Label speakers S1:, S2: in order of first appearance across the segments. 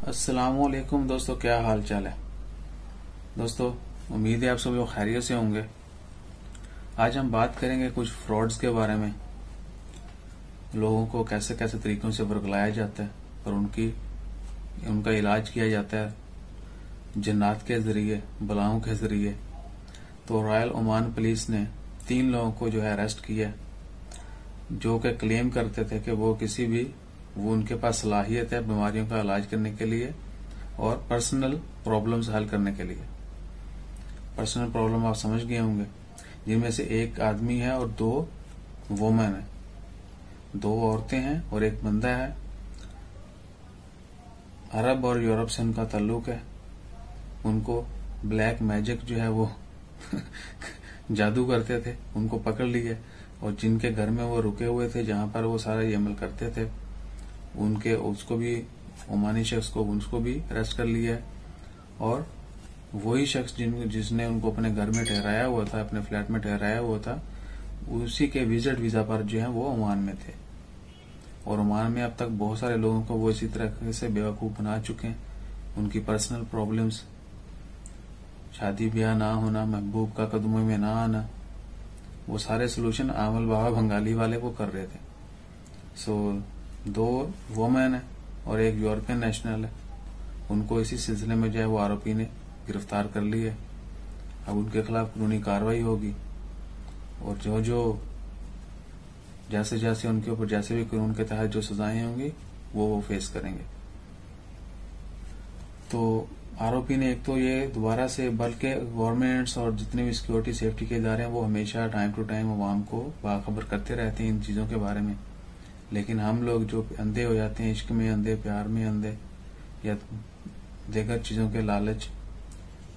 S1: अस्सलामुअलैकुम दोस्तों, क्या हाल चाल है। दोस्तों, उम्मीद है आप सब लोग खैरियत से होंगे। आज हम बात करेंगे कुछ फ्रॉड्स के बारे में। लोगों को कैसे कैसे तरीकों से वर्गलाया जाता है और उनका इलाज किया जाता है जिन्नात के जरिए, बलाओं के जरिए। तो रॉयल ओमान पुलिस ने 3 लोगों को जो है अरेस्ट किया, जो कि क्लेम करते थे कि वो उनके पास सलाहियत है बीमारियों का इलाज करने के लिए और पर्सनल प्रॉब्लम्स हल करने के लिए। पर्सनल प्रॉब्लम आप समझ गए होंगे, जिनमें से एक आदमी है और 2 वुमेन है, 2 औरतें हैं और एक बंदा है। अरब और यूरोप से उनका ताल्लुक है। उनको ब्लैक मैजिक जो है वो जादू करते थे, उनको पकड़ लिए और जिनके घर में वो रुके हुए थे, जहां पर वो सारा ये अमल करते थे, उसको भी ओमानी शख्स को उसको भी अरेस्ट कर लिया है। और वही शख्स जिसने उनको अपने घर में ठहराया हुआ था, अपने फ्लैट में ठहराया हुआ था, उसी के विजिट वीजा पर जो है वो ओमान में थे। और ओमान में अब तक बहुत सारे लोगों को वो इसी तरह से बेवकूफ बना चुके हैं। उनकी पर्सनल प्रॉब्लम्स, शादी ब्याह ना होना, महबूब का कदमों में ना आना, वो सारे सोल्यूशन आमल बाबा बंगाली वाले को कर रहे थे। सो 2 वुमेन है और एक यूरोपियन नेशनल है। उनको इसी सिलसिले में जो है वो आरोपी ने गिरफ्तार कर लिया। अब उनके खिलाफ कानूनी कार्रवाई होगी और जैसे जैसे उनके ऊपर जैसे भी कानून के तहत जो सजाएं होंगी वो फेस करेंगे। तो आरोपी ने एक तो ये दोबारा से, बल्कि गवर्नमेंट्स और जितने भी सिक्योरिटी सेफ्टी के इदारे हैं वो हमेशा टाइम टू टाइम अवाम को बाखबर करते रहते हैं इन चीजों के बारे में। लेकिन हम लोग जो अंधे हो जाते हैं, इश्क में अंधे, प्यार में अंधे या दीगर चीजों के लालच,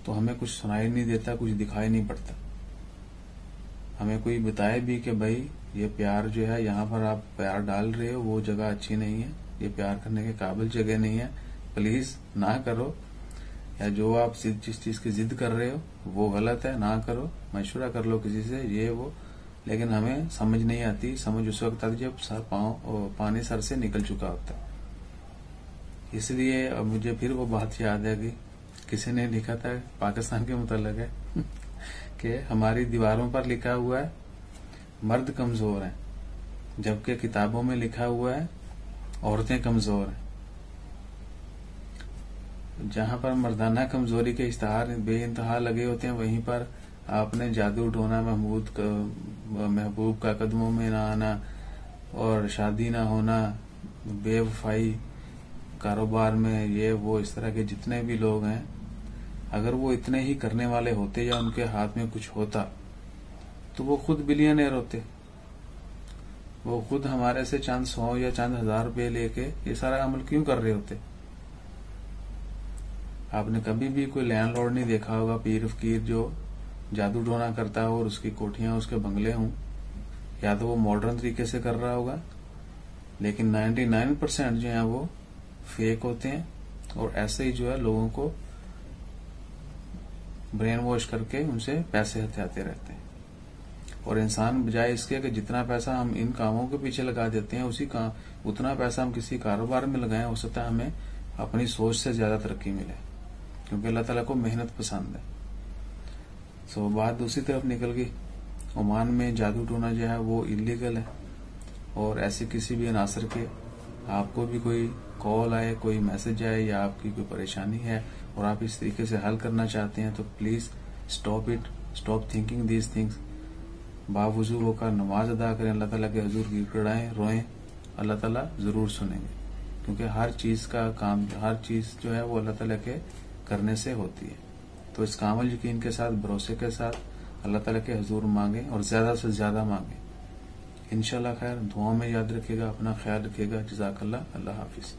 S1: तो हमें कुछ सुनाई नहीं देता, कुछ दिखाई नहीं पड़ता। हमें कोई बताए भी कि भाई ये प्यार जो है, यहाँ पर आप प्यार डाल रहे हो, वो जगह अच्छी नहीं है, ये प्यार करने के काबिल जगह नहीं है, प्लीज ना करो। या जो आप जिस चीज की जिद कर रहे हो वो गलत है, ना करो, मशवरा कर लो किसी से, ये वो। लेकिन हमें समझ नहीं आती। समझ उस वक्त आती जब पानी सर से निकल चुका होता है। इसलिए अब मुझे फिर वो बात याद है कि किसी ने लिखा था, पाकिस्तान के मुतालिक है कि हमारी दीवारों पर लिखा हुआ है मर्द कमजोर हैं, जबकि किताबों में लिखा हुआ है औरतें कमजोर हैं। जहां पर मर्दाना कमजोरी के इश्तहार बेइंतहा लगे होते हैं, वहीं पर आपने जादू ढोना, महबूब का कदमों में ना आना और शादी ना होना, बेवफाई, कारोबार में ये वो, इस तरह के जितने भी लोग हैं, अगर वो इतने ही करने वाले होते या उनके हाथ में कुछ होता तो वो खुद बिलियनर होते। वो खुद हमारे से चंद 100 या चंद 1000 रुपये लेके ये सारा अमल क्यों कर रहे होते। आपने कभी भी कोई लैंडलॉर्ड नहीं देखा होगा, पीर फकीर जो जादू टोना करता हो और उसकी कोठियां, उसके बंगले हों। या तो वो मॉडर्न तरीके से कर रहा होगा, लेकिन 99% जो है वो फेक होते हैं और ऐसे ही जो है लोगों को ब्रेन वॉश करके उनसे पैसे हथियाते रहते हैं। और इंसान बजाय इसके कि जितना पैसा हम इन कामों के पीछे लगा देते हैं, उतना पैसा हम किसी कारोबार में लगाएं, हो सकता है हमें अपनी सोच से ज्यादा तरक्की मिले, क्योंकि अल्लाह ताला को मेहनत पसंद है। सो बात दूसरी तरफ निकल गई। ओमान में जादू टोना जो है वो इलीगल है और ऐसे किसी भी अनासर के आपको भी कोई कॉल आए, कोई मैसेज आए या आपकी कोई परेशानी है और आप इस तरीके से हल करना चाहते हैं, तो please stop it, stop thinking these things. बावजू होकर नमाज अदा करें, अल्लाह ताला के हुजूर गिड़गिड़ाएं, रोएं, अल्लाह ताला जरूर सुनेंगे। क्योंकि हर चीज का काम, हर चीज जो है वो अल्लाह ताला के करने से होती है। तो इस कामल यकीन के साथ, भरोसे के साथ अल्लाह ताला के हुजूर मांगे और ज्यादा से ज्यादा मांगे। इंशाल्लाह खैर। दुआ में याद रखिएगा, अपना ख्याल रखिएगा। जज़ाकल्लाह। अल्लाह हाफिज।